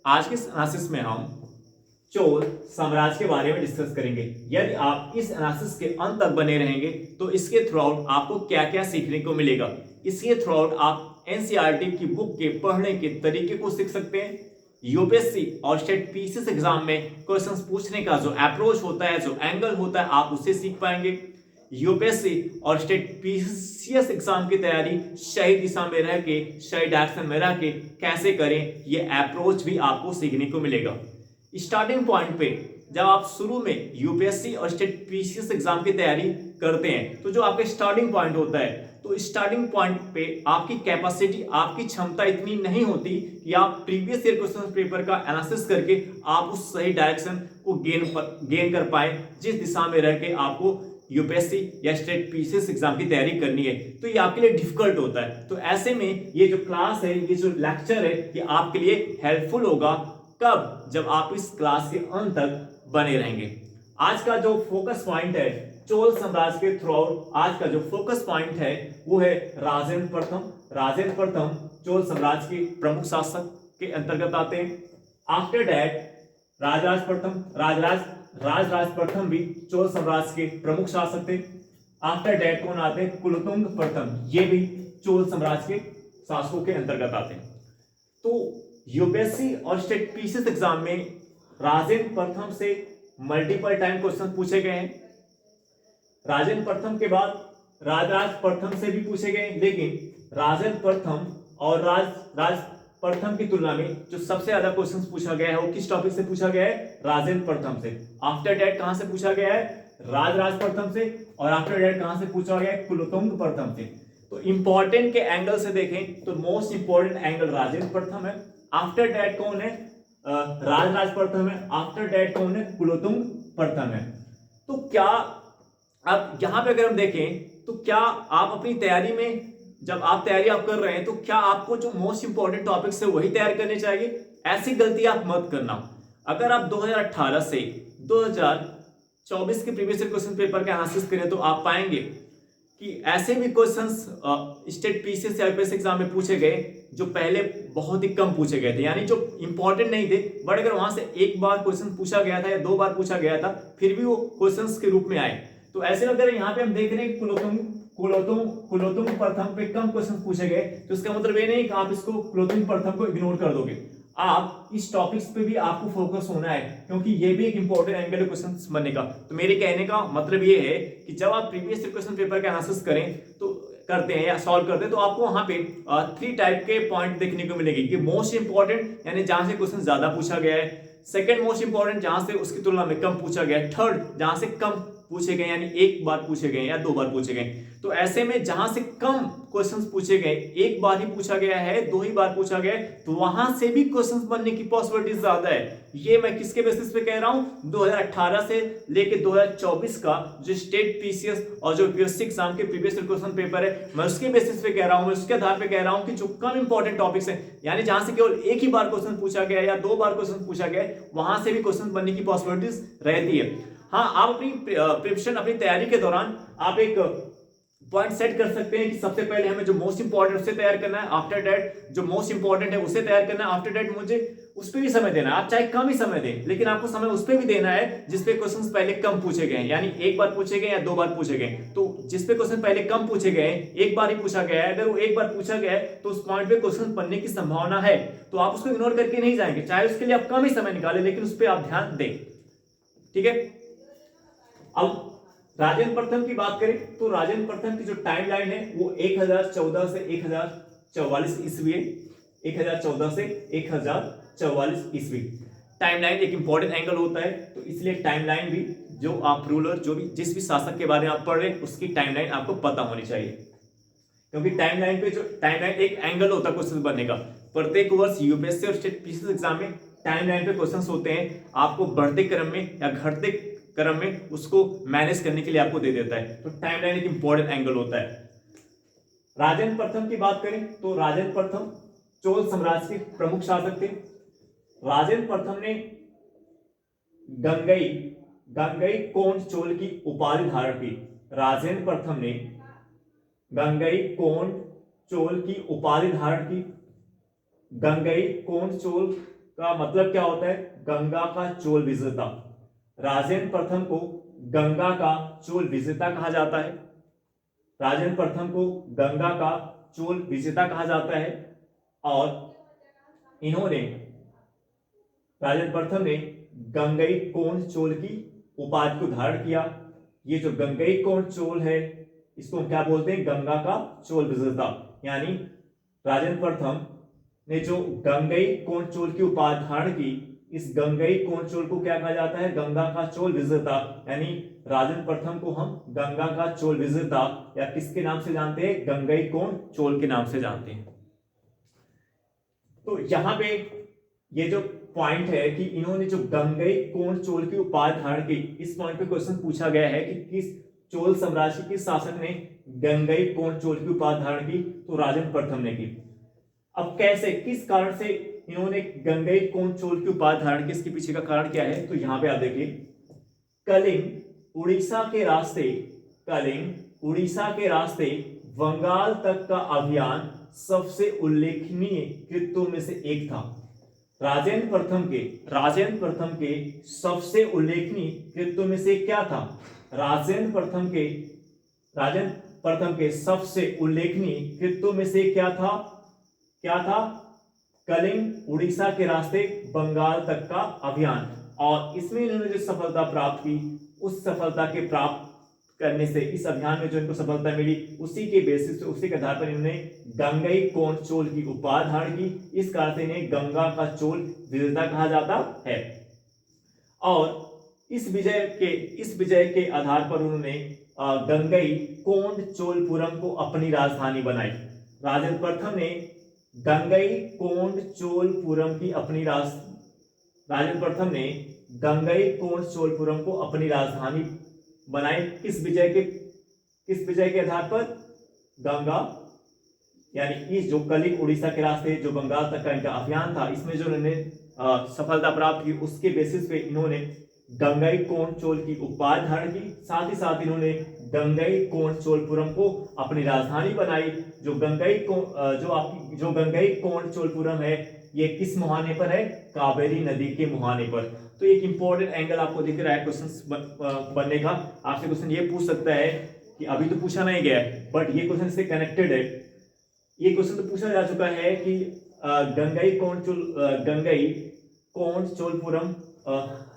आज के एनालिसिस में हम चोल साम्राज्य के बारे में डिस्कस करेंगे। यदि आप इस एनालिसिस के अंत तक बने रहेंगे तो इसके थ्रू आउट आपको क्या क्या सीखने को मिलेगा। इसके थ्रू आउट आप एनसीईआरटी की बुक के पढ़ने के तरीके को सीख सकते हैं। यूपीएससी और स्टेट पीसीएस एग्जाम में क्वेश्चंस पूछने का जो अप्रोच होता है, जो एंगल होता है, आप उससे सीख पाएंगे। यूपीएससी और स्टेट पीसीएस एग्जाम की तैयारी सही दिशा में रह के, सही डायरेक्शन में रह के कैसे करें, ये अप्रोच भी आपको सीखने को मिलेगा। स्टार्टिंग पॉइंट पे जब आप शुरू में यूपीएससी और स्टेट पीसीएस एग्जाम की तैयारी करते हैं तो जो आपका स्टार्टिंग पॉइंट होता है, तो स्टार्टिंग पॉइंट पे आपकी कैपेसिटी, आपकी क्षमता इतनी नहीं होती कि आप प्रीवियस ईयर क्वेश्चन पेपर का एनालिसिस करके आप उस सही डायरेक्शन को गेन कर पाए जिस दिशा में रह के आपको यूपीएससी या स्टेट पीसीएस एग्जाम की तैयारी करनी है। तो ये आपके लिए डिफिकल्ट होता है। तो ऐसे में ये जो क्लास है, ये जो लेक्चर है, ये आपके लिए हेल्पफुल होगा। कब? जब आप इस क्लास के अंत तक बने रहेंगे। आज का जो फोकस पॉइंट है चोल साम्राज्य के थ्रू आउट, आज का जो फोकस पॉइंट है वो है राजेंद्र प्रथम। राजेंद्र प्रथम चोल साम्राज्य के प्रमुख शासक के अंतर्गत आते हैं। आफ्टर दैट राजराज प्रथम, राजराज प्रथम भी चोल साम्राज्य के प्रमुख शासक थे। आफ्टर दैट कौन आते हैं? कुलोतुंग प्रथम, ये भी चोल साम्राज्य के शासकों के अंतर्गत आते हैं। तो यूपीएससी और स्टेट पीसीएस एग्जाम में राजेंद्र प्रथम से मल्टीपल टाइम क्वेश्चन पूछे गए हैं। राजेंद्र प्रथम के बाद राजराज प्रथम से भी पूछे गए, लेकिन राजेंद्र प्रथम और राज प्रथम की तुलना में जो सबसे ज्यादा क्वेश्चंस पूछा गया है वो किस टॉपिक से पूछा गया है? राजेंद्र प्रथम से। आफ्टर दैट कहां से पूछा गया है? राजराज प्रथम से। और आफ्टर दैट कहां से पूछा गया है? कुलोतुंग प्रथम से। तो इंपॉर्टेंट के एंगल से देखें तो मोस्ट इंपॉर्टेंट एंगल राजेंद्र प्रथम है। आफ्टर दैट कौन है? राजराज प्रथम है। आफ्टर दैट कौन है? कुलोतुंग प्रथम है। तो क्या अब यहां पे अगर हम देखें तो क्या आप अपनी तैयारी में, जब आप तैयारी कर रहे हैं, तो क्या आपको जो मोस्ट इंपॉर्टेंट टॉपिक्स है वही तैयार करने चाहिए? ऐसी गलती आप मत करना। अगर आप 2018 से 2024 के प्रीवियस ईयर क्वेश्चन पेपर का एनालिसिस करें तो आप पाएंगे कि ऐसे भी क्वेश्चंस स्टेट पीसीएस या यूपीएससी एग्जाम में पूछे गए जो पहले बहुत ही कम पूछे गए थे, यानी जो इंपॉर्टेंट नहीं थे, बट अगर वहां से एक बार क्वेश्चन पूछा गया था या दो बार पूछा गया था फिर भी वो क्वेश्चंस के रूप में आए। तो ऐसे में अगर यहाँ पे हम देख रहे हैं कुलोतुंग प्रथम पे कम क्वेश्चन पूछे गए, तो इसका मतलब ये नहीं कि आप इसको कुलोतुंग प्रथम को इग्नोर कर दोगे। आप इस टॉपिक्स पे भी आपको फोकस होना है, क्योंकि ये भी एक इंपॉर्टेंट एंगल है क्वेश्चन बनने का। तो मेरे कहने का मतलब ये है कि जब आप प्रीवियस क्वेश्चन पेपर का एनालिसिस करें तो करते हैं या सॉल्व करते हैं तो आपको वहां पे 3 टाइप के पॉइंट देखने को मिलेगी कि मोस्ट इंपॉर्टेंट यानी जहां से क्वेश्चन ज्यादा पूछा गया है, सेकंड मोस्ट इंपॉर्टेंट जहां से उसकी तुलना में कम पूछा गया है, थर्ड जहां से कम पूछे गए यानी एक बार पूछे गए या दो बार पूछे गए। तो ऐसे में जहां से कम क्वेश्चंस पूछे गए, एक बार ही पूछा गया है, दो ही बार पूछा गया है, तो वहां से भी क्वेश्चंस बनने की पॉसिबिलिटी ज्यादा है। ये मैं किसके बेसिस पे कह रहा हूं? 2018 से लेके 2024 का जो स्टेट पीसीएस और जो यूपीएससी एग्जाम के प्रीवियस क्वेश्चन पेपर है, मैं उसके बेसिस पे कह रहा हूं, मैं उसके आधार पे कह रहा हूं कि जो कम इंपॉर्टेंट टॉपिक्स हैं, यानी जहां से केवल एक ही बार क्वेश्चन पूछा गया या दो बार क्वेश्चन पूछा गया, वहां से भी क्वेश्चन बनने की पॉसिबिलिटीज रहती है। हाँ, आप अपनी प्रिपरेशन, अपनी तैयारी के दौरान आप एक पॉइंट सेट कर सकते हैं कि सबसे पहले हमें जो मोस्ट इंपॉर्टेंट उसे तैयार करना है, आफ्टर दैट जो मोस्ट इंपॉर्टेंट है उसे तैयार करना है, आफ्टर दैट मुझे उस पर भी समय देना है। आप चाहे कम ही समय दें, लेकिन आपको समय उस पर भी देना है जिसपे क्वेश्चंस पहले कम पूछे गए हैं, यानी एक बार पूछे गए या दो बार पूछे गए। तो जिसपे क्वेश्चन पहले कम पूछे गए, एक बार ही पूछा गया है, अगर वो एक बार पूछा गया है तो उस पॉइंट पे क्वेश्चन बनने की संभावना है, तो आप उसको इग्नोर करके नहीं जाएंगे, चाहे उसके लिए आप कम ही समय निकालें, लेकिन उस पर आप ध्यान दें। ठीक है। अब राजेंद्र प्रथम की बात करें तो राजेंद्र प्रथम की जो टाइमलाइन है वो 1014 से 1044 ईस्वी है। 1014 से 1044 ईस्वी टाइमलाइन एक इंपॉर्टेंट एंगल होता है, तो इसलिए टाइमलाइन भी जो आप रूलर, जो भी जिस भी शासक के बारे में आप पढ़ रहे हैं उसकी टाइमलाइन आपको पता होनी चाहिए, क्योंकि टाइमलाइन पे जो टाइमलाइन एक एंगल होता है क्वेश्चन बनने का। प्रत्येक वर्ष यूपीएससी और स्टेट पीसीएस एग्जाम में टाइमलाइन पे क्वेश्चंस होते हैं, आपको बढ़ते क्रम में या घटते क्रम में उसको मैनेज करने के लिए आपको दे देता है। तो टाइमलाइन एक इंपॉर्टेंट एंगल होता है। राजेंद्र प्रथम की बात करें तो राजेंद्र प्रथम चोल साम्राज्य के प्रमुख शासक थे। राजेंद्र प्रथम ने गंगई कोंड चोल की उपाधि धारण की। राजेंद्र प्रथम ने गंगई कोंड चोल की उपाधि धारण की। गंगई कोण चोल का मतलब क्या होता है? गंगा का चोल विजेता। राजेंद्र प्रथम को गंगा का चोल विजेता कहा जाता है। राजेंद्र प्रथम को गंगा का चोल विजेता कहा जाता है और इन्होंने, राजेंद्र प्रथम ने गंगई कोण चोल की उपाधि को धारण किया। ये जो गंगई कोण चोल है इसको हम क्या बोलते हैं? गंगा का चोल विजेता। यानी राजेंद्र प्रथम ने जो गंगई कोण चोल की उपाधि धारण की, इस गंगई कोण चोल को क्या कहा जाता है? गंगा का चोल विजेता। यानी राजेंद्र प्रथम को हम गंगा का चोल विजेता या किसके नाम से जानते हैं? गंगई कोण चोल के नाम से जानते हैं। तो यहां पे ये जो पॉइंट है कि इन्होंने जो गंगई कोण चोल की उपाधि धारण की, इस पॉइंट पे क्वेश्चन पूछा गया है कि किस चोल साम्राज्य के शासक ने गंगई कोण चोल की उपाधि धारण की? तो राजेंद्र प्रथम ने की। अब कैसे, किस कारण से इन्होंने गंगई कोण चोल की उपाधि धारण की? इसके पीछे का कारण क्या है? तो यहां पे आप देखिए, कलिंग उड़ीसा के रास्ते, कलिंग उड़ीसा के रास्ते बंगाल तक का अभियान सबसे उल्लेखनीय कृत्यों में से एक था। राजेंद्र प्रथम के सबसे उल्लेखनीय कृत्यों में से क्या था? राजेंद्र प्रथम के सबसे उल्लेखनीय कृत्यों में से क्या था? कलिंग उड़ीसा के रास्ते बंगाल तक का अभियान। और इसमें इन्होंने जो सफलता प्राप्त की, उस सफलता के प्राप्त करने से, इस अभियान में जो इनको सफलता मिली, उसी के बेसिस पे, उसी के आधार पर इन्होंने गंगई कोण चोल की उपाधि धारण की। इस कारण से इन्हें गंगा का चोल विजेता कहा जाता है। और इस विजय के आधार पर उन्होंने गंगई कोण चोलपुरम को अपनी राजधानी बनाई। राजेंद्र प्रथम ने गंगई कोण चोलपुरम की अपनी राजेंद्र प्रथम ने गंगई कोण चोलपुरम को अपनी राजधानी बनाई। किस विजय के आधार पर? गंगा, यानी इस जो कलिंग उड़ीसा के रास्ते जो बंगाल तक का इनका अभियान था, इसमें जो इन्होंने सफलता प्राप्त की, उसके बेसिस पे इन्होंने गंगई कोण चोल की उपाधि धारण की। साथ ही साथ इन्होंने गंगई कोण चोलपुरम को अपनी राजधानी बनाई। जो गंगई कोण चोलपुरम है, ये किस मुहाने पर है? कावेरी नदी के मुहाने पर। तो एक इंपॉर्टेंट एंगल आपको दिख रहा है क्वेश्चन बनने का। आपसे क्वेश्चन ये पूछ सकता है कि अभी तो पूछा नहीं गया है, बट ये क्वेश्चन से कनेक्टेड है। ये क्वेश्चन तो पूछा जा चुका है कि गंगई कोण चोलपुरम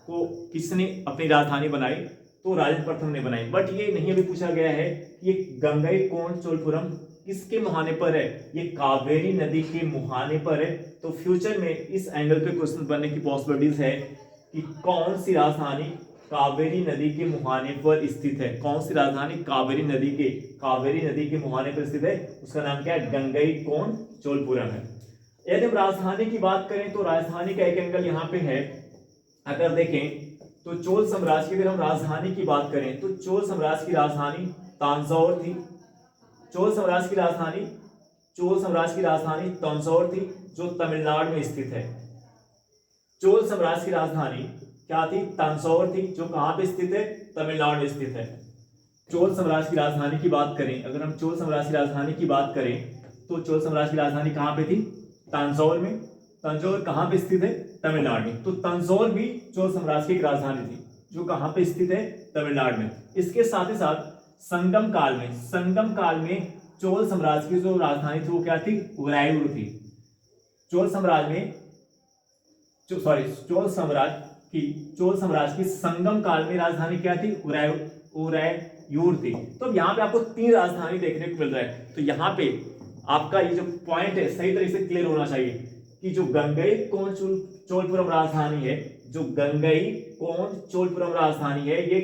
को किसने अपनी राजधानी बनाई? तो राजेंद्र प्रथम ने बनाई। बट ये नहीं अभी पूछा गया है कि ये गंगई कोण चोलपुरम किसके मुहाने पर है? ये कावेरी नदी के मुहाने पर है। तो फ्यूचर में इस एंगल पे क्वेश्चन बनने की पॉसिबिलिटीज है कि कौन सी राजधानी कावेरी नदी के मुहाने पर स्थित है? कौन सी राजधानी कावेरी नदी के मुहाने पर स्थित है? उसका नाम क्या है? गंगई कोण चोलपुरम है। यदि हम राजधानी की बात करें तो राजधानी का एक एंगल यहाँ पे है। अगर देखें तो चोल साम्राज्य की, अगर हम राजधानी की बात करें तो चोल साम्राज्य की राजधानी तंजौर थी। चोल साम्राज्य की राजधानी तंजौर थी, जो तमिलनाडु में स्थित है। चोल साम्राज्य की राजधानी क्या थी? तंजौर थी, जो कहां पे स्थित है? तमिलनाडु में स्थित है। चोल साम्राज्य की राजधानी की बात करें, अगर हम चोल साम्राज्य की राजधानी की बात करें तो चोल साम्राज्य की राजधानी कहां पे थी? तंजौर में। तंजौर कहां पे स्थित है? तमिलनाडु में। तो तंजौर भी चोल साम्राज्य की राजधानी थी, जो कहां पे स्थित है? तमिलनाडु में। इसके साथ ही साथ संगम काल में चोल साम्राज्य की जो राजधानी थी वो क्या थी? उदयपुर थी। चोल साम्राज्य की संगम काल में राजधानी क्या थी? उदयपुर थी। तो अब यहाँ पे आपको 3 राजधानी देखने को मिल रहा है। तो यहाँ पे आपका ये जो पॉइंट है सही तरीके से क्लियर होना चाहिए कि जो गंगई कोण चोलपुरम राजधानी है, ये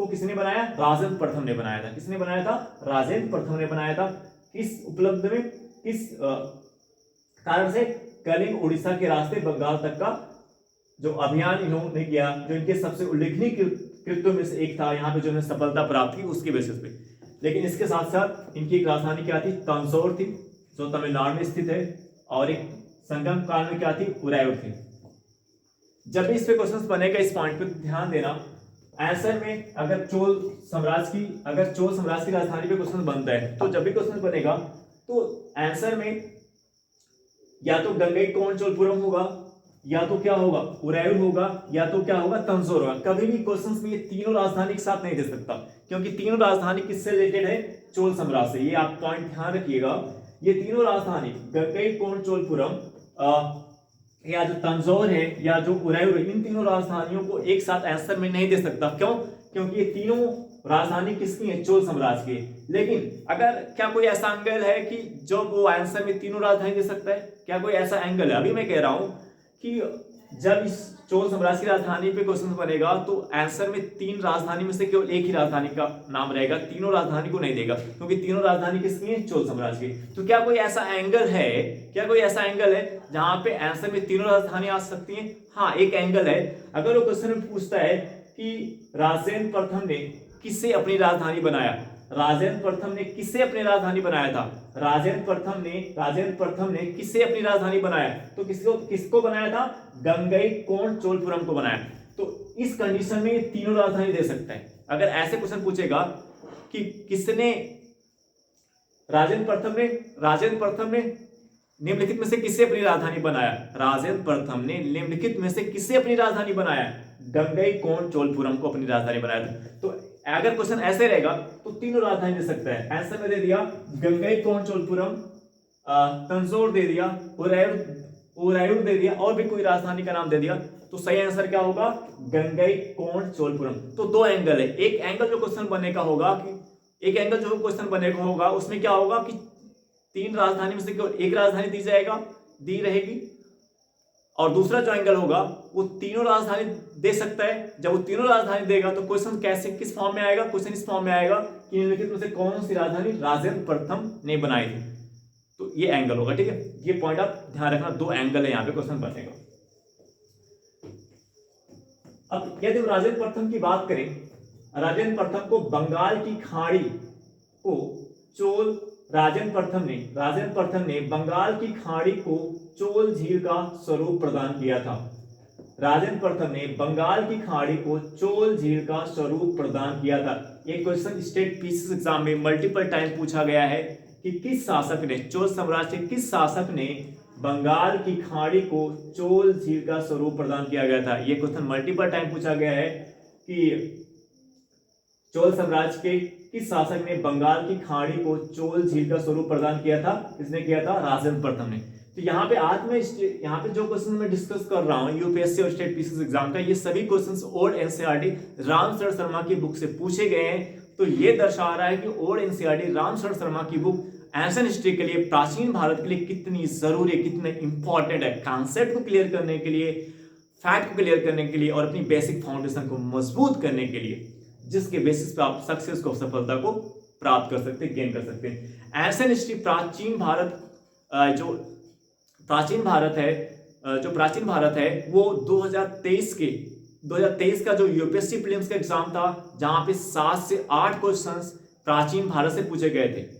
किसने बनाया? राजेंद्र प्रथम ने बनाया था। किसने बनाया था? राजेंद्र प्रथम ने बनाया था। किस उपलब्ध में, किस कारण से? कलिंग उड़ीसा के रास्ते बंगाल तक का जो अभियान इन्होंने किया, जो इनके सबसे उल्लेखनीय कृत्यों में से एक था, यहाँ पे जो इन्होंने सफलता प्राप्त की उसके बेसिस पे। लेकिन इसके साथ साथ इनकी एक राजधानी क्या थी? तंजौर थी, जो तमिलनाडु में स्थित है। और एक संगम काल में क्या थी? उदयपुर थी। जब भी इस पे क्वेश्चन बनेगा, इस पॉइंट पे ध्यान देना। आंसर में अगर चोल साम्राज्य की राजधानी पे क्वेश्चन बनता है, तो जब भी क्वेश्चन बनेगा तो आंसर में या तो गंगईकोंड-चोलपुरम होगा, या तो क्या होगा, उरैयूर होगा, या तो क्या होगा, तंजौर होगा। कभी भी क्वेश्चंस में ये तीनों राजधानी एक साथ नहीं दे सकता, क्योंकि तीनों राजधानी किससे रिलेटेड है, चोल साम्राज्य से। ये आप पॉइंट ध्यान रखिएगा, ये तीनों राजधानी गंगईकोंड-चोलपुरम या जो तंजौर है या जो उरैयूर है, इन तीनों राजधानियों को एक साथ आंसर में नहीं दे सकता। क्यों? क्योंकि ये तीनों राजधानी किसकी है, चोल साम्राज्य की। लेकिन अगर क्या कोई ऐसा एंगल है कि जो वो आंसर में तीनों राजधानी दे सकता है, क्या कोई ऐसा एंगल है? अभी मैं कह रहा हूं कि जब इस चोल साम्राज्य की राजधानी पे क्वेश्चन बनेगा तो आंसर में तीन राजधानी में से केवल एक ही राजधानी का नाम रहेगा, तीनों राजधानी को नहीं देगा, क्योंकि तीनों राजधानी किसकी है, चोल साम्राज्य की। तो क्या कोई ऐसा एंगल है, क्या कोई ऐसा एंगल है जहां पे आंसर में तीनों राजधानी आ सकती हैं? हाँ, एक एंगल है। अगर वो क्वेश्चन में पूछता है कि राजेंद्र प्रथम ने किसे अपनी राजधानी बनाया, राजेंद्र प्रथम ने किसे अपनी राजधानी बनाया था, राजेंद्र प्रथम ने किसे अपनी राजधानी बनाया, तो किसको बनाया था, गंगईकोंड-चोलपुरम को बनाया। तो इस कंडीशन में ये तीनों राजधानी दे सकता है। अगर ऐसे क्वेश्चन पूछेगा कि किसने, राजेंद्र प्रथम ने निम्नलिखित में से किसे अपनी राजधानी बनाया, राजेंद्र प्रथम ने निम्नलिखित में से किसे अपनी राजधानी बनाया, गंगईकोंड-चोलपुरम को अपनी राजधानी बनाया था। तो अगर क्वेश्चन ऐसे रहेगा तो तीनों राजधानी दे सकता है। आंसर में दे दिया गंगईकोंड-चोलपुरम, तंजौर दे दिया, उरैयूर दे दिया, और भी कोई राजधानी का नाम दे दिया, तो सही आंसर क्या होगा, गंगईकोंड-चोलपुरम। तो दो एंगल है। एक एंगल जो क्वेश्चन बनने का होगा उसमें क्या होगा कि तीन राजधानी में से केवल एक राजधानी दी रहेगी, और दूसरा जो एंगल होगा वो तीनों राजधानी दे सकता है। जब वो तीनों राजधानी देगा तो क्वेश्चन किस फॉर्म में आएगा, क्वेश्चन इस फॉर्म में आएगा कि निम्नलिखित में से कौन सी राजधानी राजेंद्र प्रथम ने बनाई थी। तो ये एंगल होगा, ठीक है। ये पॉइंट आप ध्यान रखना, दो एंगल है यहाँ पे क्वेश्चन बनेगा। अब यदि राजेंद्र प्रथम की बात करें, राजेंद्र प्रथम को बंगाल की खाड़ी को चोल राजेंद्र प्रथम ने बंगाल की खाड़ी को चोल झील का स्वरूप प्रदान किया था। राजेंद्र प्रथम ने बंगाल की खाड़ी को चोल झील का स्वरूप प्रदान किया था। ये क्वेश्चन स्टेट पीसीएस एग्जाम में मल्टीपल टाइम पूछा गया है कि किस शासक ने, चोल साम्राज्य के किस शासक ने बंगाल की खाड़ी को चोल झील का स्वरूप प्रदान किया गया था। ये क्वेश्चन मल्टीपल टाइम पूछा गया है कि चोल साम्राज्य के किस शासक ने बंगाल की खाड़ी को चोल झील का स्वरूप प्रदान किया था। किसने किया था, राजेंद्र प्रथम ने। तो यहाँ पे यहाँ पे जो क्वेश्चन मैं डिस्कस कर रहा हूँ यूपीएससी और स्टेट पीसीएस एग्जाम का, ये सभी questions old NCERT Ramsharan Sharma की बुक से पूछे गए हैं। तो ये दर्शा रहा है कि ओल्ड एनसीईआरटी रामशरण शर्मा की बुक एंशिएंट हिस्ट्री के लिए, प्राचीन भारत के लिए कितनी जरूरी है, कितने इंपॉर्टेंट है, कॉन्सेप्ट को क्लियर करने के लिए, फैक्ट को क्लियर करने के लिए, और अपनी बेसिक फाउंडेशन को मजबूत करने के लिए, जिसके बेसिस पे आप सक्सेस को, सफलता को प्राप्त कर सकते हैं, गेन कर सकते हैं। एंशिएंट हिस्ट्री प्राचीन भारत है वो 2023 का जो यूपीएससी प्रीलिम्स का एग्जाम था, जहां पे 7 से 8 क्वेश्चंस प्राचीन भारत से पूछे गए थे।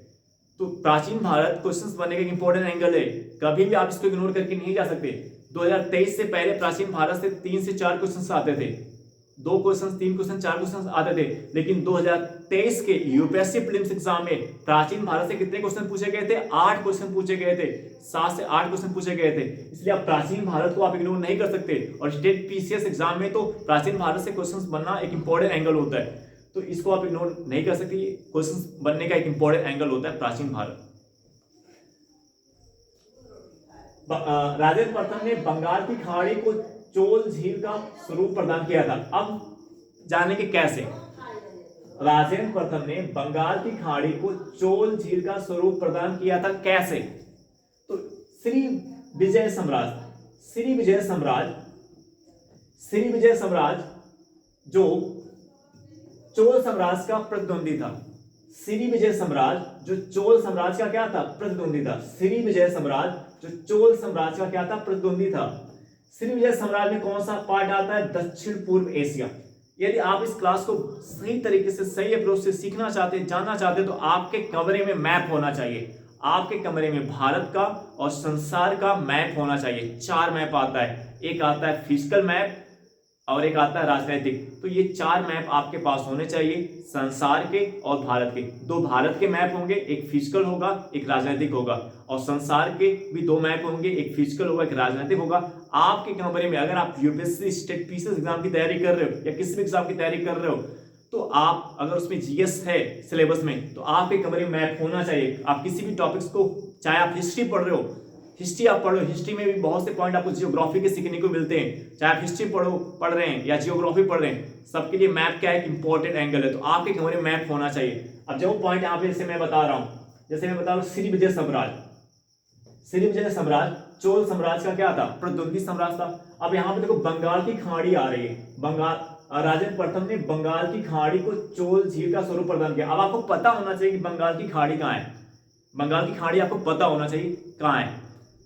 तो प्राचीन भारत क्वेश्चंस बनने का एक इंपॉर्टेंट एंगल है, कभी भी आप इसको इग्नोर करके नहीं जा सकते। 2023 से पहले प्राचीन भारत से 3 से 4 क्वेश्चंस आते थे, 2 क्वेश्चन, 3 क्वेश्चन, 4 क्वेश्चन आते थे। लेकिन 2023 के यूपीएससी प्रीलिम्स एग्जाम में प्राचीन भारत से कितने क्वेश्चन पूछे गए थे, 8 क्वेश्चन पूछे गए थे, 7 से 8 क्वेश्चन पूछे गए थे। इसलिए आप प्राचीन भारत को आप इग्नोर नहीं कर सकते। और स्टेट पीसीएस एग्जाम में तो प्राचीन भारत से क्वेश्चन बनना एक इंपॉर्टेंट एंगल होता है, तो इसको आप इग्नोर नहीं कर सकते। क्वेश्चन बनने का एक इंपॉर्टेंट एंगल होता है प्राचीन भारत। राजेंद्र प्रथम ने बंगाल की खाड़ी को चोल झील का स्वरूप प्रदान किया था। अब जाने के कैसे। राजेंद्र प्रथम ने बंगाल की खाड़ी को चोल झील का स्वरूप प्रदान किया था, कैसे? तो श्री विजय साम्राज्य जो चोल साम्राज्य का प्रतिद्वंदी था, श्री विजय साम्राज्य जो चोल साम्राज्य का क्या था, प्रतिद्वंदी था। श्री विजय साम्राज्य जो चोल साम्राज्य का क्या था, प्रतिद्वंदी था। श्री विजय साम्राज्य में कौन सा पार्ट आता है, दक्षिण पूर्व एशिया। यदि आप इस क्लास को सही तरीके से, सही अप्रोच से सीखना चाहते हैं, जानना चाहते हैं, तो आपके कमरे में मैप होना चाहिए। आपके कमरे में भारत का और संसार का मैप होना चाहिए। 4 मैप आता है। एक आता है फिजिकल मैप, और एक आता है राजनीतिक। तो ये 4 मैप आपके पास होने चाहिए, संसार के और भारत के। 2 भारत के मैप होंगे, एक फिजिकल होगा, एक राजनीतिक होगा, और संसार के भी 2 मैप होंगे, एक फिजिकल होगा, एक राजनीतिक होगा। आपके कमरे में अगर आप यूपीएससी स्टेट पीसीएस एग्जाम की तैयारी कर रहे हो या किसी भी एग्जाम की तैयारी कर रहे हो, तो आप अगर उसमें जीएस है सिलेबस में, तो आपके कमरे में मैप होना चाहिए। आप किसी भी टॉपिक्स को, चाहे आप हिस्ट्री पढ़ रहे हो, हिस्ट्री आप पढ़ो, हिस्ट्री में भी बहुत से पॉइंट आपको जियोग्राफी के सीखने को मिलते हैं, चाहे आप हिस्ट्री पढ़ रहे हैं या जियोग्राफी पढ़ रहे हैं, सबके लिए मैप क्या है, एक इंपॉर्टेंट एंगल है। तो आपके कमरे में मैप होना चाहिए। अब जो पॉइंट यहाँ पे जैसे मैं बता रहा हूँ, जैसे मैं बता रहा हूँ श्री विजय साम्राज्य। श्री विजय साम्राज्य चोल साम्राज्य का क्या था, प्रतिद्वंदी साम्राज्य था। अब यहाँ पे देखो बंगाल की खाड़ी आ रही है, बंगाल, राजेंद्र प्रथम ने बंगाल की खाड़ी को चोल झील का स्वरूप प्रदान किया। अब आपको पता होना चाहिए कि बंगाल की खाड़ी कहाँ है, बंगाल की खाड़ी आपको पता होना चाहिए कहाँ है,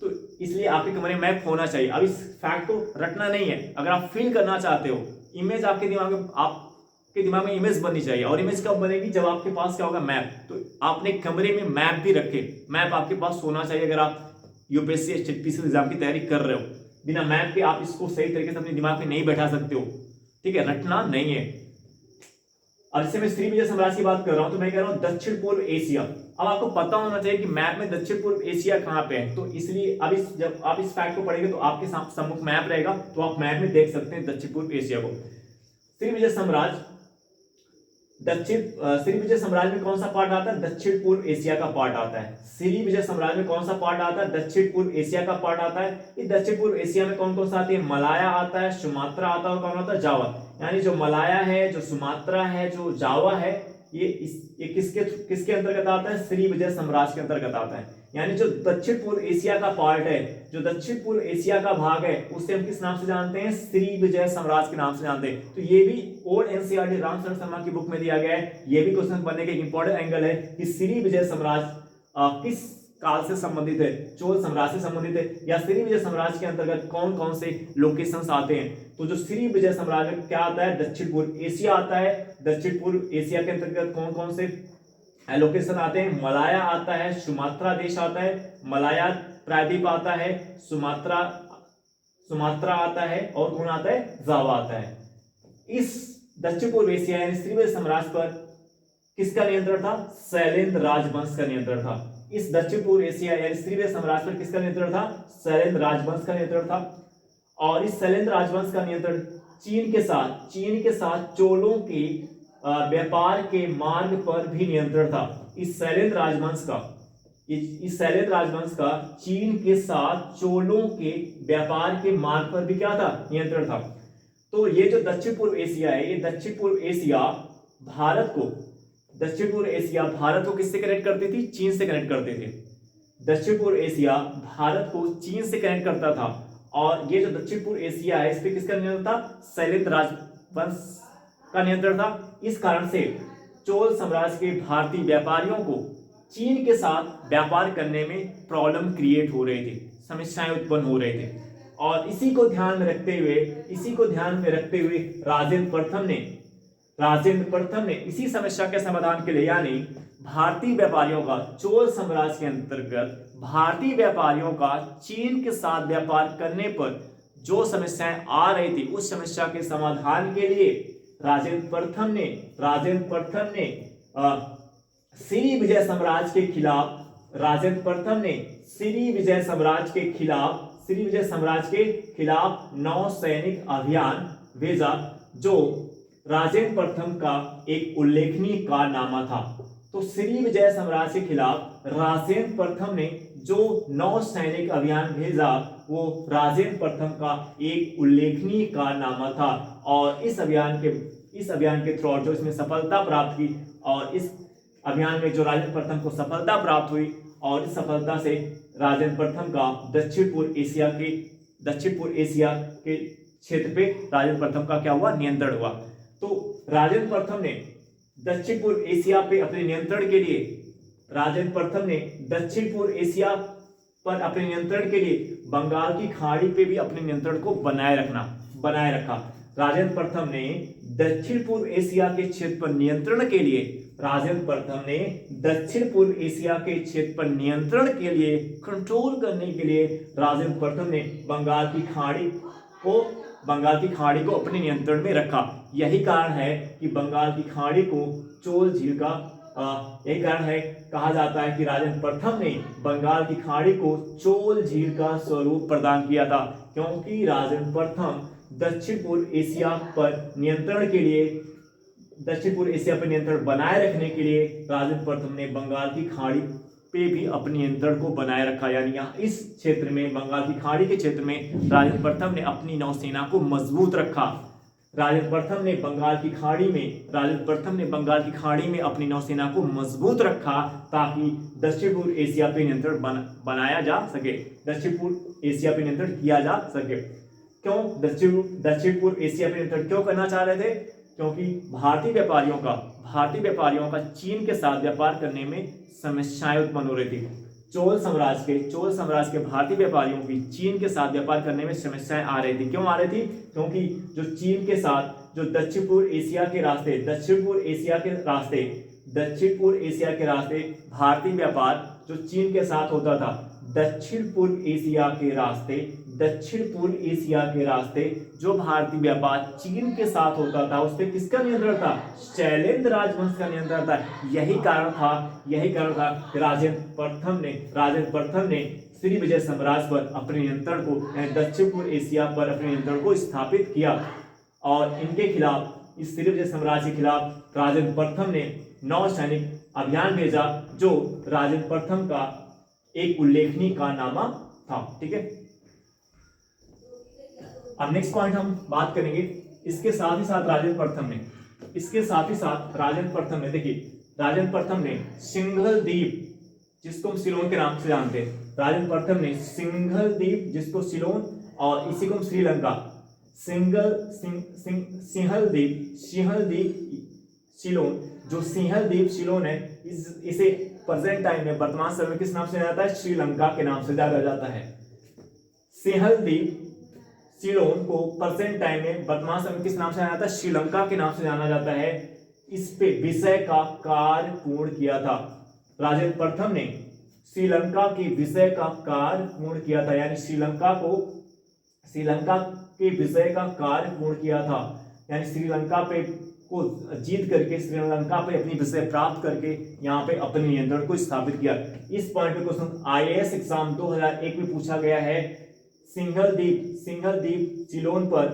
तो इसलिए आपके कमरे में मैप होना चाहिए। अब इस फैक्ट को रटना नहीं है, अगर आप फील करना चाहते हो, इमेज आपके दिमाग में इमेज बननी चाहिए। और इमेज कब बनेगी, जब आपके पास क्या होगा, मैप। तो आपने कमरे में मैप भी रखे, मैप आपके पास होना चाहिए अगर आप यूपीएससी पीसीएस एग्जाम की तैयारी कर रहे हो। बिना मैप के आप इसको सही तरीके से अपने दिमाग में नहीं बैठा सकते हो, ठीक है, रटना नहीं है। अब जैसे मैं श्री विजय साम्राज्य की बात कर रहा हूं, तो मैं कह रहा हूं दक्षिण पूर्व एशिया। अब आपको पता होना चाहिए कि मैप में दक्षिण पूर्व एशिया कहां पे है, तो इसलिए अब जब आप इस फैक्ट को पढ़ेंगे तो आपके सम्मुख मैप रहेगा, तो आप मैप में देख सकते हैं दक्षिण पूर्व एशिया को। श्री विजय साम्राज्य श्री विजय साम्राज्य में कौन सा पार्ट आता है, दक्षिण पूर्व एशिया का पार्ट आता है। श्री विजय साम्राज्य में कौन सा पार्ट आता है, दक्षिण पूर्व एशिया का पार्ट आता है। इस दक्षिण पूर्व एशिया में कौन कौन सा आती है, मलाया आता है, सुमात्रा आता है, और कौन आता है, जावा। यानी जो मलाया है, जो सुमात्रा है, जो जावा है, ये किसके अंतर्गत आता है, श्री विजय साम्राज्य के अंतर्गत आता है। यानी जो दक्षिण पूर्व एशिया का पार्ट है, जो दक्षिण पूर्व एशिया का भाग है, उसे हम किस नाम से जानते हैं, श्री विजय साम्राज्य के नाम से जानते हैं। तो ये भी ओल्ड एनसीईआरटी रामचंद्र शर्मा की बुक में दिया गया है। ये भी क्वेश्चन बनने का एक इंपॉर्टेंट एंगल है कि श्री विजय साम्राज्य किस काल से संबंधित है, चोल साम्राज्य से संबंधित है, या श्री विजय साम्राज्य के अंतर्गत कौन कौन से लोकेशंस आते हैं। तो जो श्री विजय साम्राज्य में क्या आता है, दक्षिण पूर्व एशिया आता है। दक्षिण पूर्व एशिया के अंतर्गत कौन कौन से लोकेशन आते हैं, मलाया आता है, सुमात्रा देश आता है, मलाया प्रायद्वीप आता है, सुमात्रा आता है, और कौन आता है, जावा आता है। इस दक्षिण पूर्व एशिया यानी श्री विजय साम्राज्य पर किसका नियंत्रण था, शैलेंद्र राजवंश का नियंत्रण था। इस दक्षिण पूर्व एशिया यानी श्री विजय साम्राज्य पर किसका नियंत्रण था, शैलेंद्र राजवंश का नियंत्रण था। और इस शैलेंद्र राजवंश का नियंत्रण चीन के साथ चोलों के व्यापार के मार्ग पर भी नियंत्रण था। इस शैलेंद्र राजवंश का चीन के साथ चोलों के व्यापार के मार्ग पर भी क्या था, नियंत्रण था। तो ये जो दक्षिण पूर्व एशिया है, ये दक्षिण पूर्व एशिया भारत को किससे कनेक्ट करती थी, चीन से कनेक्ट करते थे। दक्षिण पूर्व एशिया भारत को चीन से कनेक्ट करता था। और ये जो दक्षिण पूर्व एशिया है, इस पे किसका नियंत्रण था, शैलेंद्र राजवंश का नियंत्रण था। इस कारण से चोल साम्राज्य के भारतीय व्यापारियों को चीन के साथ व्यापार करने में प्रॉब्लम क्रिएट हो रही थी, समस्याएं उत्पन्न हो रहे थे। और इसी को ध्यान में रखते हुए राजेंद्र प्रथम ने इसी समस्या के समाधान के लिए, यानी भारतीय व्यापारियों का, चोल साम्राज्य के अंतर्गत भारतीय व्यापारियों का चीन के साथ व्यापार करने पर जो समस्याएं आ रही थी, उस समस्या के समाधान के लिए राजेंद्र प्रथम ने श्री विजय साम्राज्य के खिलाफ नौसैनिक अभियान भेजा, जो राजेंद्र प्रथम का एक उल्लेखनीय कारनामा था। तो श्री विजय साम्राज्य के खिलाफ राजेंद्र प्रथम ने जो नौसैनिक अभियान भेजा, वो राजेंद्र प्रथम का एक उल्लेखनीय कारनामा था। और इस अभियान के थ्रू जो इसमें सफलता प्राप्त की, और इस अभियान में जो राजेंद्र प्रथम को सफलता प्राप्त हुई, और इस सफलता से राजेंद्र प्रथम का दक्षिण पूर्व एशिया के क्षेत्र पे राजेंद्र प्रथम का क्या हुआ, नियंत्रण हुआ। तो राजेंद्र प्रथम ने दक्षिण पूर्व एशिया पे अपने नियंत्रण के लिए बंगाल की खाड़ी पे भी अपने नियंत्रण को बनाए रखा। राजेंद्र प्रथम ने दक्षिण पूर्व एशिया के क्षेत्र पर नियंत्रण के लिए कंट्रोल करने के लिए राजेंद्र प्रथम ने बंगाल की खाड़ी को बंगाल की खाड़ी को अपने नियंत्रण में रखा। यही कारण है कि बंगाल की खाड़ी को चोल झील का यही कारण है, कहा जाता है कि राजेंद्र प्रथम ने बंगाल की खाड़ी को चोल झील का स्वरूप प्रदान किया था, क्योंकि राजेंद्र प्रथम दक्षिण पूर्व एशिया पर नियंत्रण के लिए, दक्षिण पूर्व एशिया पर नियंत्रण बनाए रखने के लिए राजेंद्र प्रथम ने बंगाल की खाड़ी पे भी अपने नियंत्रण को बनाए रखा। यानी यहाँ इस क्षेत्र में, बंगाल की खाड़ी के क्षेत्र में राजेंद्र प्रथम ने अपनी नौसेना को मजबूत रखा। राजेंद्र प्रथम ने बंगाल की खाड़ी में अपनी नौसेना को मजबूत रखा ताकि दक्षिण पूर्व एशिया पे नियंत्रण बनाया जा सके, दक्षिण पूर्व एशिया पे नियंत्रण किया जा सके। क्यों दक्षिण पूर्व एशिया पे नियंत्रण क्यों करना चाह रहे थे? क्योंकि भारतीय व्यापारियों का चीन के साथ व्यापार करने में समस्याएं उत्पन्न हो रही थी। चोल साम्राज्य के भारतीय व्यापारियों की चीन के साथ व्यापार करने में समस्याएं आ रही थी। क्यों आ रही थी? क्योंकि जो चीन के साथ जो दक्षिण पूर्व एशिया के रास्ते भारतीय व्यापार जो चीन के साथ होता था, दक्षिण पूर्व एशिया के रास्ते जो भारतीय व्यापार चीन के साथ होता था, उस पर किसका नियंत्रण था? शैलेंद्र राजवंश का नियंत्रण था। यही कारण था कि राजेंद्र प्रथम ने श्रीविजय साम्राज्य पर अपने नियंत्रण को, दक्षिण पूर्व एशिया पर अपने नियंत्रण को स्थापित किया। और इनके खिलाफ, इस श्रीविजय साम्राज्य के खिलाफ राजेंद्र प्रथम ने नौसैनिक अभियान भेजा, जो राजेंद्र प्रथम का एक उल्लेखनीय कारनामा था। ठीक है, अब नेक्स्ट पॉइंट हम बात करेंगे। इसके साथ ही साथ राजेंद्र प्रथम ने सिंघल द्वीप, जिसको हम सिलोन के नाम से जानते हैं, राजेंद्र प्रथम ने सिंघल द्वीप, जिसको सिलोन और इसी को श्रीलंका, सिंहल द्वीप सिलोन, जो सिंहल द्वीप सिलोन है, इसे प्रेजेंट टाइम में, वर्तमान समय में किस नाम से जाना जाता है? श्रीलंका के नाम से जाना जाता है। सिंहल द्वीप सिलोन को प्रेजेंट टाइम में, वर्तमान समय किस नाम से जाना जाता है? श्रीलंका के नाम से जाना जाता है। इस पे विषय का कार्य पूर्ण किया था। राजेंद्र प्रथम ने श्रीलंका के विषय का कार्य पूर्ण किया था, यानी श्रीलंका के विषय का कार्य पूर्ण किया था, यानी श्रीलंका पे को जीत करके, श्रीलंका पे अपनी विषय प्राप्त करके यहाँ पे अपने नियंत्रण को स्थापित किया। इस पॉइंट पे क्वेश्चन IAS एग्जाम 2001 में पूछा गया है। सिंघल द्वीप सिलोन पर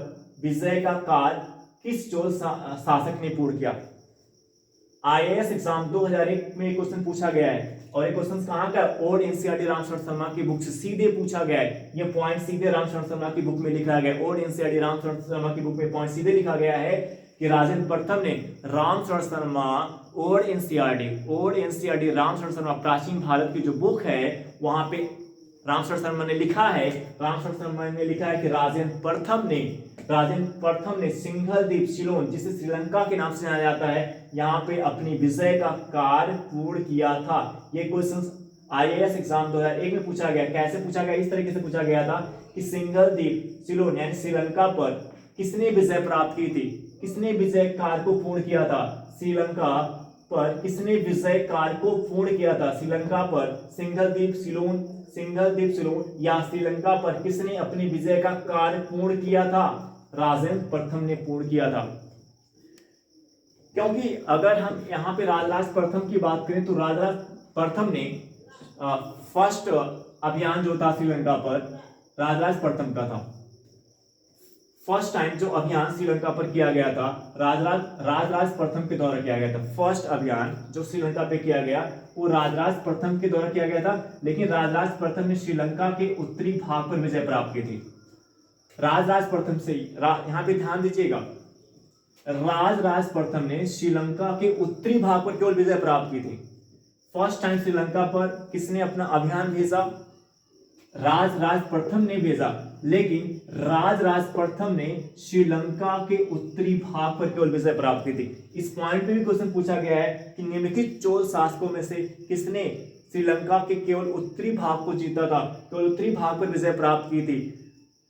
विजय का कार्य किस चोल शासक ने पूर्ण किया? IAS एग्जाम 2001 में क्वेश्चन पूछा गया है, और ये क्वेश्चन कहाँ का? ओल्ड NCERT रामशरण शर्मा की बुक से सीधे पूछा गया है। ये पॉइंट सीधे रामशरण शर्मा की बुक में लिखा गया है। ओल्ड NCERT रामशरण शर्मा की बुक में पॉइंट सीधे लिखा गया है कि राजेंद्र प्रथम ने रामशरण शर्मा, ओल्ड NCERT रामशरण शर्मा, प्राचीन भारत की जो बुक है, वहां पे रामशरण शर्मा ने लिखा है कि राजेंद्र प्रथम ने सिंघल द्वीप सिलोन, जिसे श्रीलंका के नाम से जाना जाता है, यहाँ पे अपनी विजय का कार्य पूर्ण किया था। ये क्वेश्चन IAS एग्जाम 2001 में पूछा गया। कैसे पूछा गया? इस तरीके से पूछा गया था कि सिंघल द्वीप सिलोन यानी श्रीलंका पर किसने विजय प्राप्त की थी? किसने विजय कार्य को पूर्ण किया था? श्रीलंका पर किसने विजय कार्य को पूर्ण किया था? श्रीलंका पर सिंघल द्वीप सिलोन या श्रीलंका पर किसने अपनी विजय का कार्य पूर्ण किया था? राजेंद्र प्रथम ने पूर्ण किया था। क्योंकि अगर हम यहाँ पे राजराज प्रथम की बात करें तो राजराज प्रथम ने फर्स्ट अभियान जो था श्रीलंका पर, राजराज प्रथम का था। फर्स्ट टाइम जो अभियान श्रीलंका पर किया गया था, राजराज प्रथम के द्वारा किया गया था। फर्स्ट अभियान जो श्रीलंका पे किया गया वो राजराज प्रथम के द्वारा किया गया था, लेकिन राजराज प्रथम ने श्रीलंका के उत्तरी भाग पर विजय प्राप्त की थी। राजराज प्रथम से यहाँ पे ध्यान दीजिएगा, राजराज प्रथम ने श्रीलंका के उत्तरी भाग पर केवल विजय प्राप्त की थी। फर्स्ट टाइम श्रीलंका पर किसने अपना अभियान भेजा? राजराज प्रथम ने भेजा, लेकिन राजराज प्रथम ने श्रीलंका के उत्तरी भाग पर केवल विजय प्राप्त की थी। इस पॉइंट पे भी क्वेश्चन पूछा गया है कि निम्नलिखित चोल शासकों में से किसने श्रीलंका के केवल उत्तरी भाग को जीता था, केवल उत्तरी भाग पर विजय प्राप्त की थी।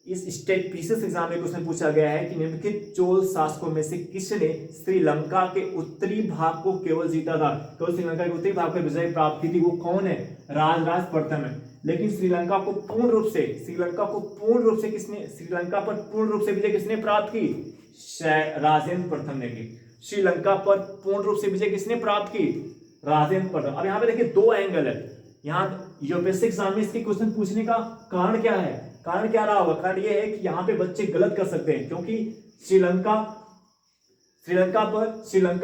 इस स्टेट पीसीएस एग्जाम में क्वेश्चन पूछा गया है कि निम्नलिखित चोल शासकों में से किसने श्रीलंका के उत्तरी भाग को केवल जीता था, केवल श्रीलंका के उत्तरी भाग पर विजय प्राप्त की थी, वो कौन है? राजराज प्रथम है। लेकिन श्रीलंका पर पूर्ण रूप से विजय किसने प्राप्त की? राजेंद्र प्रथम ने की। श्रीलंका पर पूर्ण रूप से विजय किसने प्राप्त की? राजेंद्र प्रथम। अब यहाँ पे देखिए दो एंगल है, यहाँ यूपीएससी एग्जाम में इसके क्वेश्चन पूछने का कारण क्या है? कारण क्या रहा होगा? कारण ये है कि यहाँ पे बच्चे गलत कर सकते हैं, क्योंकि श्रीलंका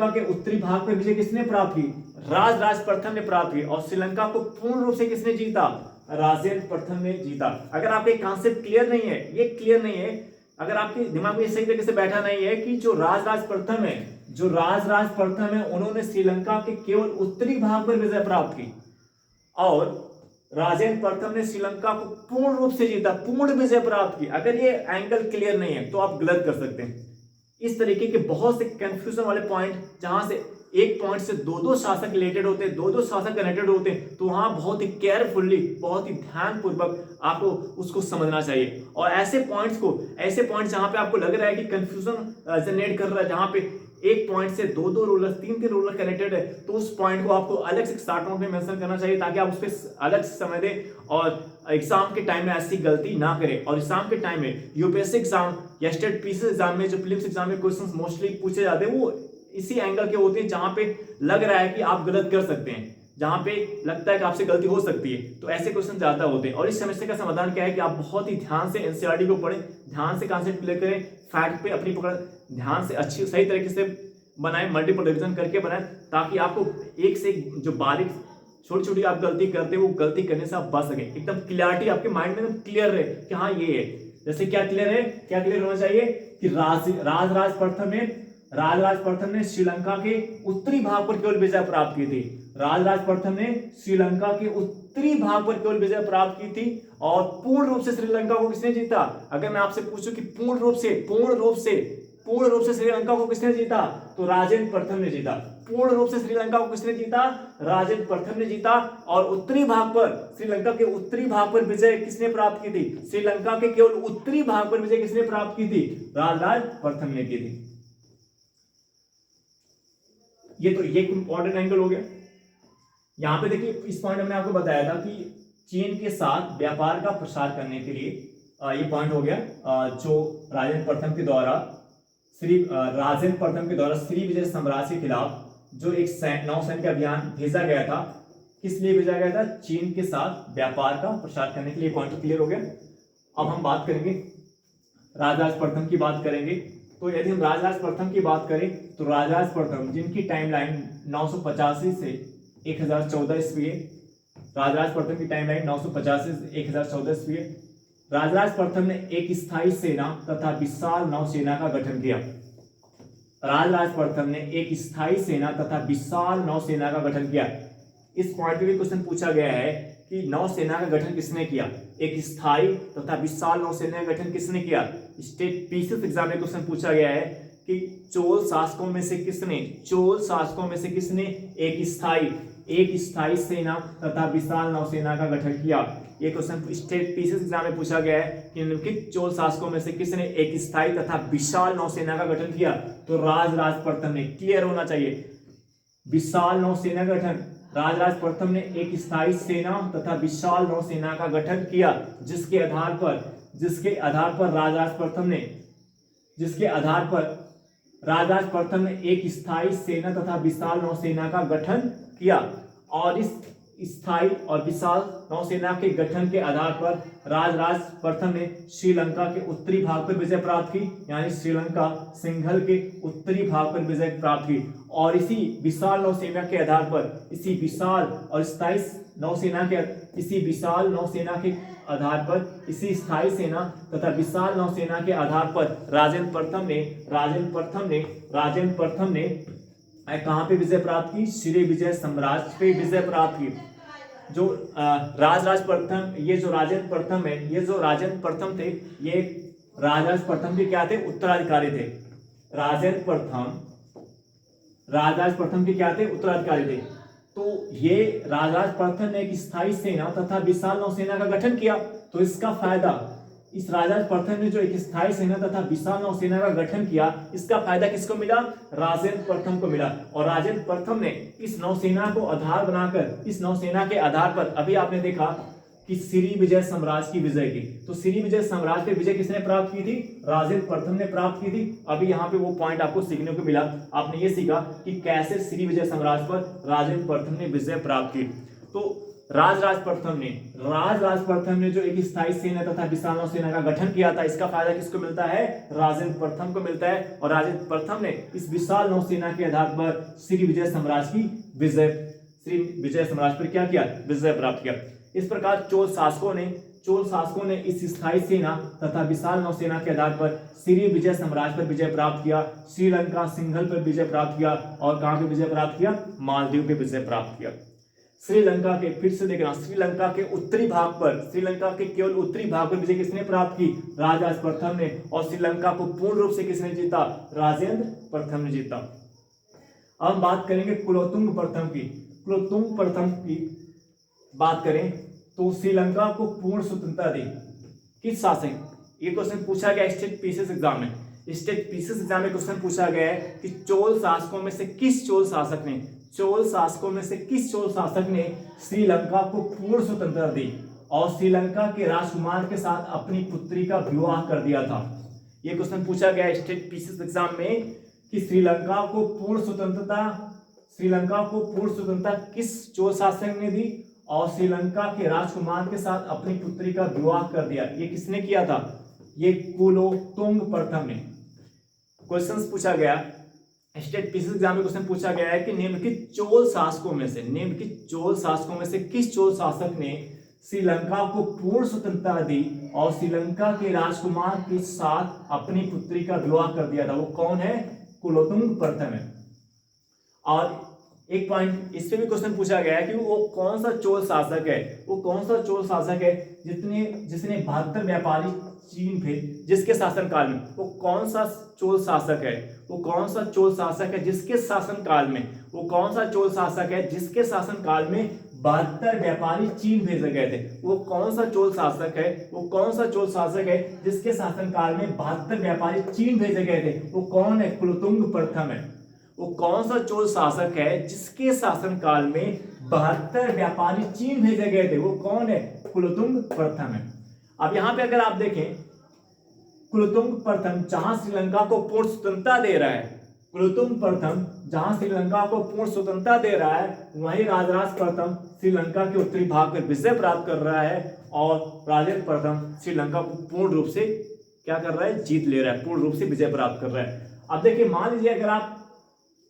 के उत्तरी भाग पर विजय किसने प्राप्त की? राज प्रथम ने प्राप्त की। और श्रीलंका को पूर्ण रूप से किसने जीता? राजेंद्र प्रथम ने जीता। अगर आपको एक कॉन्सेप्ट क्लियर नहीं है, अगर आपके दिमाग में सही तरीके से बैठा नहीं है कि जो राज प्रथम है उन्होंने श्रीलंका के केवल उत्तरी भाग पर विजय प्राप्त की, और राजेंद्र प्रथम ने श्रीलंका को पूर्ण रूप से जीता, पूर्ण विजय प्राप्त की। अगर ये एंगल क्लियर नहीं है तो आप गलत कर सकते हैं। इस तरीके के बहुत से कंफ्यूजन वाले पॉइंट, जहां से एक पॉइंट से दो शासक रिलेटेड होते हैं, दो शासक कनेक्टेड होते हैं, तो वहां बहुत ही केयरफुली, बहुत ही ध्यानपूर्वक आपको उसको समझना चाहिए। और ऐसे पॉइंट्स जहां पे आपको लग रहा है कि कंफ्यूजन जनरेट कर रहा है, जहां पे एक पॉइंट से दो रूलर, तीन रूलर कनेक्टेड है, तो उस पॉइंट को आपको अलग से स्टार्ट नोट में मेंशन करना चाहिए, ताकि आप उस पर अलग से समझ दें और एग्जाम के टाइम में ऐसी गलती ना करें। और एग्जाम के टाइम में यूपीएससी एग्जाम या स्टेट पीसीएस एग्जाम में जो प्रीलिम्स एग्जाम में क्वेश्चंस मोस्टली पूछे जाते हैं, वो इसी एंगल के होते हैं जहां पे लग रहा है कि आप गलत कर सकते हैं, जहां पे लगता है कि आपसे गलती हो सकती है, तो ऐसे क्वेश्चन ज्यादा होते हैं। और इस समस्या का समाधान क्या है कि आप बहुत ही ध्यान से एनसीईआरटी को पढ़ें, ध्यान से कॉन्सेप्ट क्लियर करें, फैक्ट पे अपनी पकड़ ध्यान से अच्छी सही तरीके से बनाएं, मल्टीपल रिवीजन करके बनाएं, ताकि आपको एक से एक जो बारीक छोटी आप गलती करते हैं, वो गलती करने से आप बच सकें। एकदम क्लियरिटी आपके माइंड में क्लियर रहे कि हाँ ये है। जैसे क्या क्लियर होना चाहिए कि राज प्रथम ने श्रीलंका के उत्तरी भाग पर केवल विजय प्राप्त की थी। राज प्रथम ने श्रीलंका के उत्तरी भाग पर केवल विजय प्राप्त की थी, और पूर्ण रूप से श्रीलंका को किसने जीता? अगर मैं आपसे पूछूं कि पूर्ण रूप से श्रीलंका को किसने जीता, तो राजेंद्र प्रथम ने जीता। पूर्ण रूप से श्रीलंका को किसने जीता? राजेंद्र प्रथम ने जीता। और उत्तरी भाग पर, श्रीलंका के उत्तरी भाग पर विजय किसने प्राप्त की थी? श्रीलंका के केवल उत्तरी भाग पर विजय किसने प्राप्त की थी? राज प्रथम ने की थी। ये तो एक इंपॉर्टेंट एंगल हो गया। यहां पे देखिए, इस पॉइंट में आपको बताया था कि चीन के साथ व्यापार का प्रसार करने के लिए ये पॉइंट हो गया, जो राजेंद्र प्रथम के द्वारा श्री विजय साम्राज्य के खिलाफ जो एक नौसैनिक अभियान भेजा गया था, किस लिए भेजा गया था? चीन के साथ व्यापार का प्रसार करने के लिए। पॉइंट क्लियर हो गया। अब हम बात करेंगे राज प्रथम की बात करेंगे। तो यदि हम राज प्रथम की बात करें, तो राज प्रथम जिनकी टाइमलाइन 985 से 1014 ईस्वी है, राज प्रथम की टाइमलाइन 985 से 1014 ईस्वी है। राज प्रथम ने एक स्थायी सेना तथा विशाल नौसेना का गठन किया। राज प्रथम ने एक स्थायी सेना तथा विशाल नौसेना का गठन किया। इस पॉइंट पे भी क्वेश्चन पूछा गया है कि नौसेना का गठन किसने किया? एक स्थायी तथा विशाल नौसेना का गठन किसने किया? स्टेट पीसीएस एग्जाम में क्वेश्चन पूछा गया है कि चोल शासकों में से किसने एक स्थायी सेना तथा विशाल नौसेना का गठन किया। ये क्वेश्चन स्टेट पीसीएस एग्जाम में पूछा गया है कि निम्नलिखित चोल शासकों में से किसने एक स्थायी तथा विशाल नौसेना का गठन किया? तो राज प्रथम ने। क्लियर होना चाहिए। विशाल नौसेना का गठन, राज प्रथम ने एक स्थायी सेना तथा विशाल नौसेना का गठन किया, जिसके आधार पर राज प्रथम ने एक स्थायी सेना तथा विशाल नौसेना का गठन किया। और इस स्थायी और विशाल नौसेना के गठन के आधार पर राज प्रथम ने श्रीलंका के उत्तरी भाग पर विजय प्राप्त की, यानी श्रीलंका सिंघल के उत्तरी भाग पर विजय प्राप्त की। और इसी विशाल नौसेना के आधार पर, इसी विशाल स्थायी सेना तथा विशाल नौसेना के आधार पर राजेंद्र प्रथम ने कहां पे विजय प्राप्त की? श्री विजय साम्राज्य पे विजय प्राप्त की। जो राजेंद्र प्रथम थे, ये राज प्रथम के क्या थे? उत्तराधिकारी थे। राजेंद्र प्रथम के क्या थे? उत्तराधिकारी थे। तो ये राज प्रथम ने एक स्थायी सेना तथा विशाल नौसेना का गठन किया, तो इसका फायदा, इस राज प्रथम ने जो एक स्थायी सेना तथा विशाल नौसेना का गठन किया, इसका फायदा किसको मिला? राजेंद्र प्रथम को मिला। और राजेंद्र प्रथम ने इस नौसेना को आधार बनाकर, इस नौसेना के आधार पर, अभी आपने देखा कि श्री विजय साम्राज्य की विजय की। तो श्री विजय साम्राज्य पे विजय किसने प्राप्त की थी? राजेंद्र प्रथम ने प्राप्त की थी। अभी यहाँ पे वो पॉइंट आपको सीखने को मिला, आपने ये सीखा कि कैसे श्री विजय साम्राज्य पर राजेंद्र प्रथम ने विजय प्राप्त की। तो राजराज प्रथम ने जो एक स्थायी सेना तथा विशाल नौसेना का गठन किया था, इसका फायदा किसको मिलता है? राजेंद्र प्रथम को मिलता है। और राजेंद्र प्रथम ने इस विशाल नौसेना के आधार पर श्री विजय साम्राज्य पर क्या किया? विजय प्राप्त किया। इस प्रकार चोल शासकों ने इस स्थायी सेना तथा विशाल नौसेना के आधार पर श्री विजय साम्राज्य पर विजय प्राप्त किया। श्रीलंका, सिंघल पर विजय प्राप्त किया। और कहां पे विजय प्राप्त किया? मालदीव पे विजय प्राप्त किया। श्रीलंका के, फिर से देखना, श्रीलंका के उत्तरी भाग पर, श्रीलंका के केवल उत्तरी भाग पर विजय किसने प्राप्त की? राजराज प्रथम ने। और श्रीलंका को पूर्ण रूप से किसने जीता? राजेंद्र प्रथम ने जीता। अब हम बात करेंगे कुलोत्तुंग प्रथम की। कुलोत्तुंग प्रथम की बात करें तो श्रीलंका को पूर्ण स्वतंत्रता दी किस शासक? ये क्वेश्चन पूछा गया स्टेट पीसीएस एग्जाम में। स्टेट पीसीएस एग्जाम में क्वेश्चन पूछा गया है कि चोल शासकों में से किस चोल शासक ने श्रीलंका को पूर्ण स्वतंत्रता दी और श्रीलंका के राजकुमार के साथ अपनी पुत्री का विवाह कर दिया था। यह क्वेश्चन पूछा गया स्टेट पीसीएस एग्जाम में कि श्रीलंका को पूर्ण स्वतंत्रता किस चोल शासक ने दी और श्रीलंका के राजकुमार के साथ अपनी पुत्री का विवाह कर दिया। ये किसने किया था? ये कुलोत्तुंग प्रथम ने। क्वेश्चन पूछा गया स्टेट पीसीएस एग्जाम में, क्वेश्चन पूछा गया है कि निम्नलिखित चोल शासकों में से किस चोल शासक ने श्रीलंका को पूर्ण स्वतंत्रता दी और श्रीलंका के राजकुमार के साथ अपनी पुत्री का विवाह कर दिया था? वो कौन है? कुलोत्तुंग प्रथम है। और एक पॉइंट इस पे भी क्वेश्चन पूछा गया है कि वो कौन सा चोल शासक है जिसने 72 व्यापारी चीन भेज, जिसके शासनकाल में, वो कौन सा चोल शासक है जिसके शासनकाल में 72 व्यापारी चीन भेजे गए थे? वो कौन सा चोल शासक है जिसके शासनकाल में 72 व्यापारी चीन भेजे गए थे? वो कौन है? कुलोत्तुंग प्रथम है। वो कौन सा चोल शासक है जिसके शासनकाल में 72 व्यापारी चीन भेजे गए थे? वो कौन है? कुलोत्तुंग प्रथम है। अब यहां पे अगर आप देखें, कुलोत्तुंग प्रथम जहां श्रीलंका को पूर्ण स्वतंत्रता दे रहा है, वहीं राजराज प्रथम श्रीलंका के उत्तरी भाग पर विजय प्राप्त कर रहा है और राजेंद्र प्रथम श्रीलंका को पूर्ण रूप से क्या कर रहा है? जीत ले रहा है, पूर्ण रूप से विजय प्राप्त कर रहा है। अब देखिए, मान लीजिए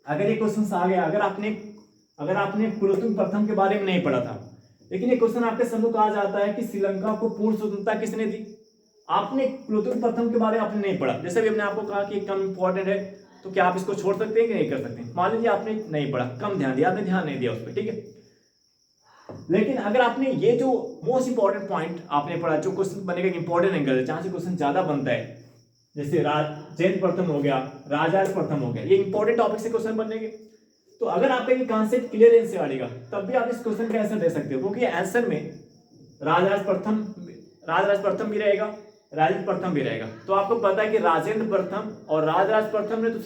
अगर ये क्वेश्चन आ गया, अगर आपने कुलोत्तुंग प्रथम के बारे में नहीं पढ़ा था, लेकिन ये क्वेश्चन आपके सम्मुख आ जाता है कि श्रीलंका को पूर्ण स्वतंत्रता किसने दी? आपने कुलोत्तुंग प्रथम के बारे में आपने नहीं पढ़ा, जैसे भी हमने आपको कहा कि कम इंपॉर्टेंट है, तो क्या आप इसको छोड़ सकते हैं कि नहीं कर सकते? मान लीजिए आपने नहीं पढ़ा, कम ध्यान दिया, आपने ध्यान नहीं दिया उस पर, ठीक है। लेकिन अगर आपने ये जो मोस्ट इंपॉर्टेंट पॉइंट आपने पढ़ा, जो क्वेश्चन बनेगा इंपॉर्टेंट एंगल है, जहां से क्वेश्चन ज्यादा बनता है, जैसे राजेंद्र प्रथम हो गया, राजराज प्रथम हो गया, ये इंपॉर्टेंट टॉपिक से क्वेश्चन बनेंगे। तो अगर आपका ये कॉन्सेप्ट क्लियर है, आएगा, तब भी आप इस क्वेश्चन का आंसर दे सकते हो, क्योंकि आंसर में राजराज प्रथम भी रहेगा, राजेंद्र प्रथम भी रहेगा। तो आपको पता है कि राजेंद्र प्रथम और राजराज प्रथम ने तो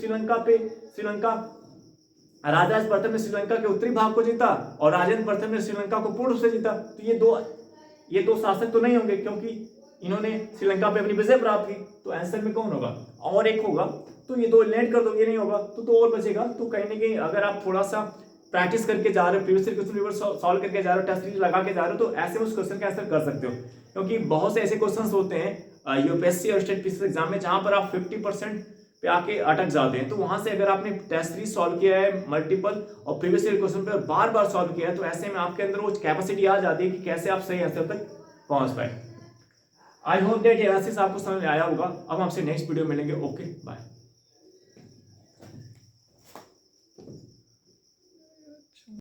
राजराज प्रथम ने श्रीलंका के उत्तरी भाग को जीता और राजेंद्र प्रथम ने श्रीलंका को पूर्ण रूप से जीता। तो ये दो शासक तो नहीं होंगे, क्योंकि इन्होंने श्रीलंका पे अपनी विजय प्राप्त की। तो आंसर में कौन होगा? और एक होगा, तो ये दो एलिमिनेट कर दो, ये नहीं होगा तो और बचेगा। तो कहीं ना कहीं अगर आप थोड़ा सा प्रैक्टिस करके जा रहे हो, प्रीवियस क्वेश्चन सॉल्व करके जा रहे हो, टेस्ट सीरीज लगा के जा रहे हो, तो ऐसे उस क्वेश्चन का आंसर कर सकते हो। क्योंकि बहुत से ऐसे क्वेश्चन होते हैं यूपीएससी और स्टेट पीसीएस एग्जाम में, जहां पर आप 50% पे आके अटक जाते हैं। तो वहां से अगर आपने टेस्ट सीरीज सॉल्व किया है मल्टीपल और प्रीवियस ईयर क्वेश्चन पे बार बार सॉल्व किया है, तो ऐसे में आपके अंदर वो कैपेसिटी आ जाती है कि कैसे आप सही आंसर तक पहुंच पाए। आई होप दैट ये एनालिसिस आपको समझ में आया होगा। अब आपसे नेक्स्ट वीडियो मिलेंगे। Okay, bye.